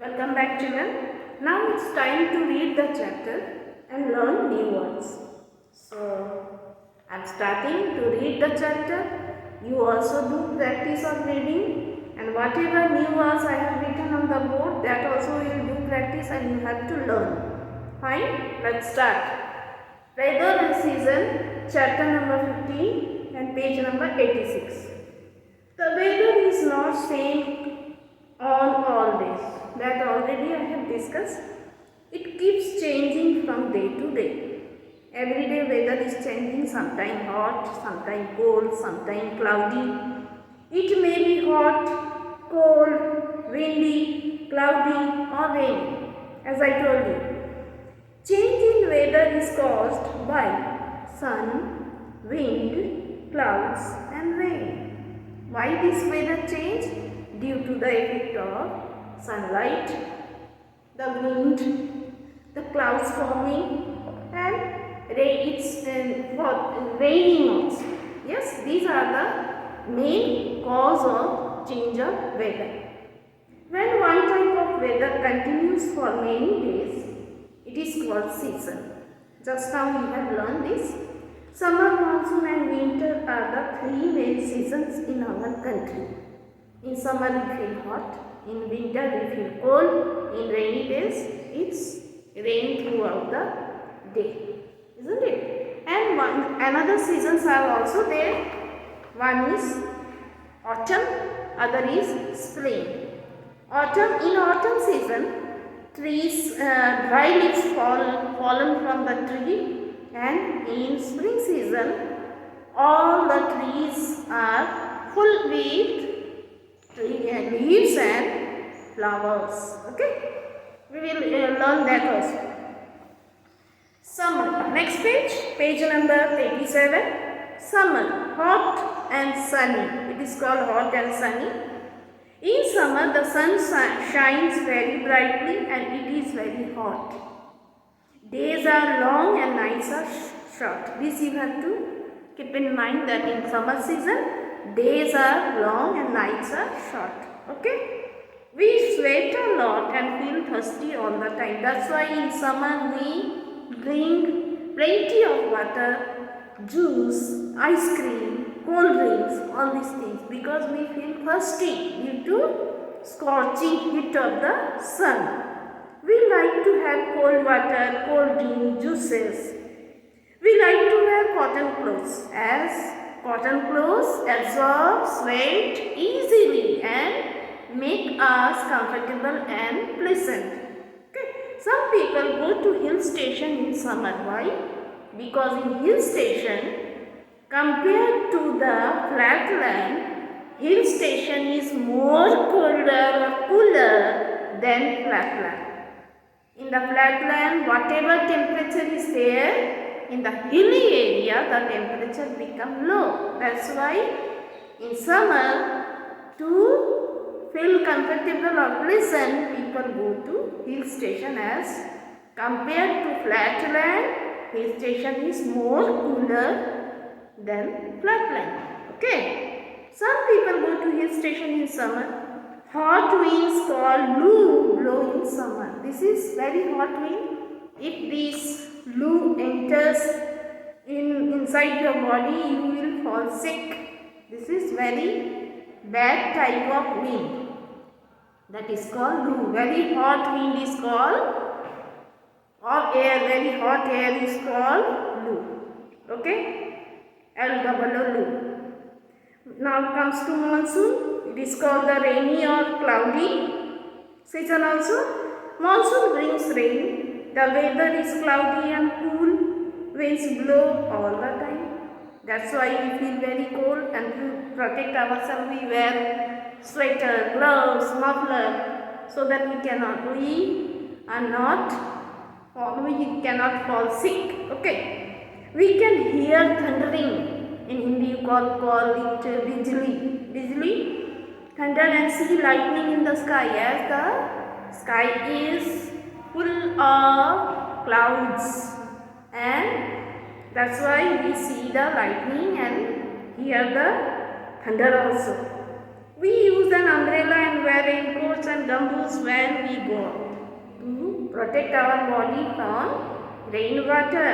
Welcome back, children. Now it's time to read the chapter and learn new words. So, I'm starting to read the chapter. You also do practice of reading, and whatever new words I have written on the board, that also you will do practice and you have to learn. Fine? Let's start. Weather and season, chapter number 15 and page number 86. The weather is not same on all days. That already I have discussed. It keeps changing from day to day. Every day weather is changing, sometimes hot, sometimes cold, sometimes cloudy. It may be hot, cold, windy, cloudy or rainy, as I told you. Change in weather is caused by sun, wind, clouds and rain. Why this weather change? Due to the effect of sunlight, the wind, the clouds forming and it's raining also. Yes, these are the main cause of change of weather. When one type of weather continues for many days, it is called season. Just now we have learned this. Summer, monsoon and winter are the three main seasons in our country. In summer we feel hot, in winter we feel cold, in rainy days it's rain throughout the day, isn't it? And another seasons are also there. One is autumn, other is spring. In autumn season, trees, dry leaves fallen from the tree, and in spring season, all the trees are full with leaves and flowers. Okay, we will learn that also. Summer. Next page number 87. Summer, hot and sunny. It is called hot and sunny. In summer, the sun shines very brightly and it is very hot. Days are long and nights are short. This you have to keep in mind, that in summer season, days are long and nights are short. Okay? We sweat a lot and feel thirsty all the time. That's why in summer we drink plenty of water, juice, ice cream, cold drinks, all these things, because we feel thirsty due to scorching heat of the sun. We like to have cold water, cold drink, juices. We like to wear cotton clothes, as cotton clothes absorb sweat easily and make us comfortable and pleasant. Okay. Some people go to hill station in summer. Why? Because in hill station, compared to the flat land, hill station is more cooler than flat land. In the flat land, whatever temperature is there, in the hilly area, the temperature become low. That's why in summer, to feel comfortable or pleasant, people go to hill station, as compared to flat land, hill station is more cooler than flat land. Okay. Some people go to hill station in summer. Hot winds called loo blow in summer. This is very hot wind. If this loo enters inside your body, you will fall sick. This is very bad type of wind. That is called loo. Very hot wind is called, or air, very hot air is called loo. Okay? L-O-O loo. Now comes to monsoon. It is called the rainy or cloudy season also. Monsoon brings rain. The weather is cloudy and cool. Winds blow all the time. That's why we feel very cold, and to protect ourselves we wear sweater, gloves, muffler, so that we cannot fall sick. Okay. We can hear thundering. In Hindi you call it bijli. Thunder, and see lightning in the sky, as the sky is full of clouds, and that's why we see the lightning and hear the thunder also. We use an umbrella and wear raincoats and dumbbells when we go to protect our body from rainwater.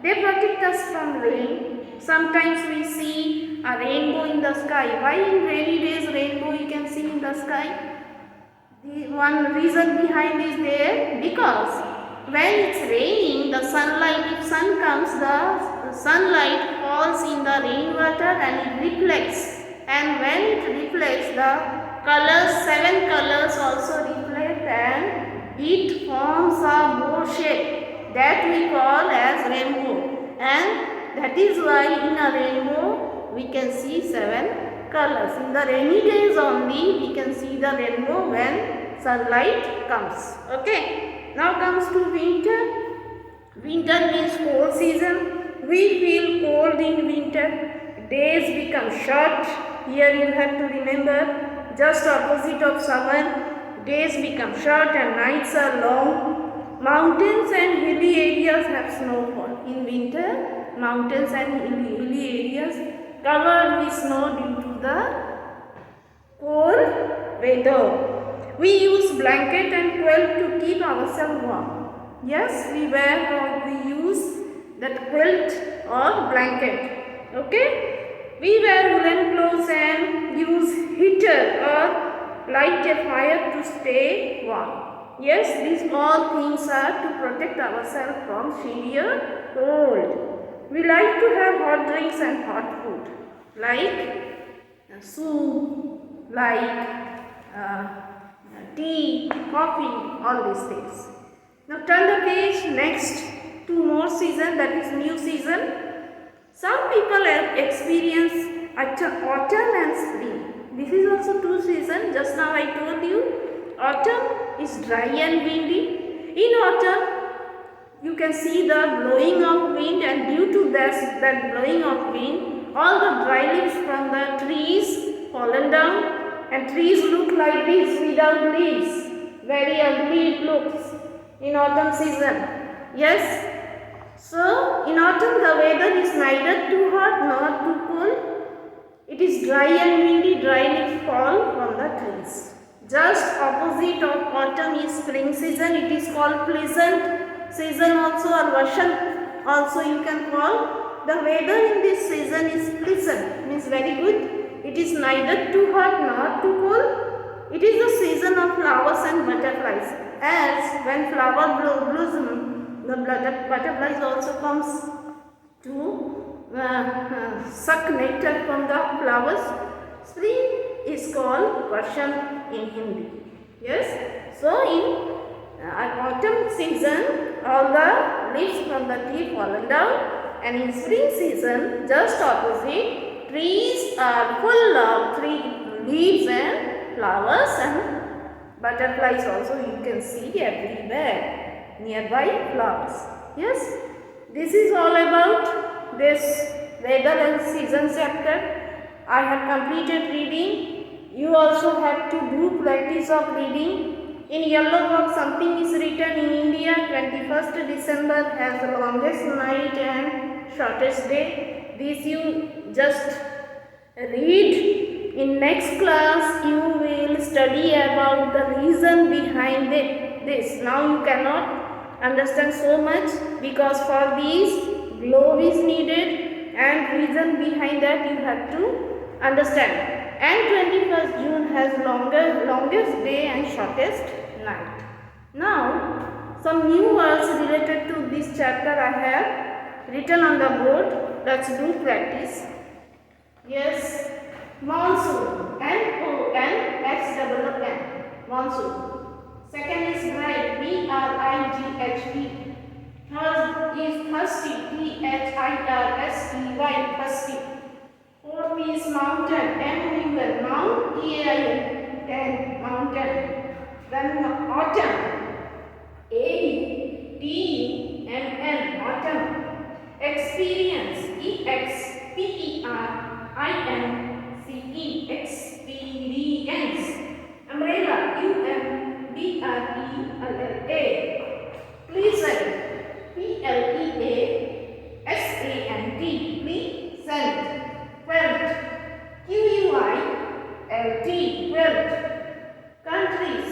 They protect us from rain. Sometimes we see a rainbow in the sky. Why in rainy days rainbow you can see in the sky? The one reason behind is there because when it's raining, the sunlight, if sun comes, the sunlight falls in the rainwater and it reflects. And when it reflects, the colors, 7 colors also reflect and it forms a bow shape that we call as rainbow. And that is why in a rainbow we can see 7 colors. In the rainy days only we can see the rainbow when sunlight comes. Okay. Now comes to winter. Winter means cold season. We feel cold in winter. Days become short. Here you have to remember, just opposite of summer, days become short and nights are long. Mountains and hilly areas have snowfall. In winter, mountains and hilly areas covered with snow due to the cold weather. We use blanket and quilt to keep ourselves warm. Yes, we use that quilt or blanket. Okay. We wear woolen clothes and use heater or light a fire to stay warm. Yes, these all things are to protect ourselves from severe cold. We like to have hot drinks and hot food like soup, like tea, coffee, all these things. Now turn the page, next 2 more season, that is new season. Some people have experienced autumn and spring. This is also 2 seasons. Just now I told you, autumn is dry and windy. In autumn, you can see the blowing of wind, and due to that blowing of wind, all the dry leaves from the trees fallen down, and trees look like this without leaves. Very ugly it looks in autumn season. Yes. So, in autumn the weather is neither too hot nor too cold. It is dry and windy, dry leaves fall from the trees. Just opposite of autumn is spring season. It is called pleasant season also, or Vasant also you can call. The weather in this season is pleasant, means very good. It is neither too hot nor too cold. It is the season of flowers and butterflies. As when flower blossom, the butterflies also comes to suck nectar from the flowers. Spring is called Vasant in Hindi. Yes. So in autumn season, all the leaves from the tree fallen down, and in spring season, just opposite, trees are full of leaves and flowers, and butterflies also you can see everywhere. Nearby flowers. Yes, this is all about this weather and season chapter. I have completed reading. You also have to do practice of reading. In yellow box something is written in India. 21st December has the longest night and shortest day. This you just read. In next class you will study about the reason behind this. Now you cannot understand so much because for these globe is needed and reason behind that you have to understand. And 21st June has longest day and shortest night. Now some new words related to this chapter I have written on the board. Let's do practice. Yes, monsoon, MONSOON, monsoon. Second is bright, BRIGHT. Third is thirsty, THIRSTY, thirsty. Fourth is mountain, river, Mount, TAIN, mountain. Then autumn, AUTUMN, autumn. Experience, EXPERIENCE, experience. Umbrella, UMBRELLA. Pleasant, PLEASANT, pleasant. Quilt, QUILT, quilt. Countries,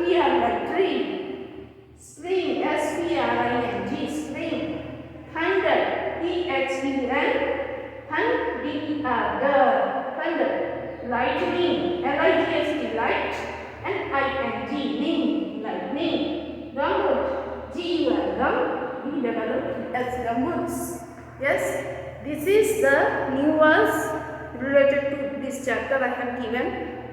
T-R like tree. Spring, S-P-R-I-N-G, spring. Thunder, T-H-E-N, thunder, thunder. Lightning, L-I-G-H-T, light, and I-N-G, ning, lightning. Gumboot, G-U-M, E-double-O-T-S, gumboots. Yes, this is the new words related to this chapter I have given.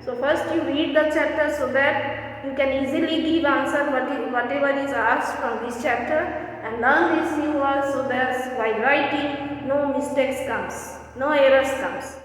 So first you read the chapter so that you can easily give answer whatever is asked from this chapter, and learn these new words so that while writing no mistakes comes, no errors comes.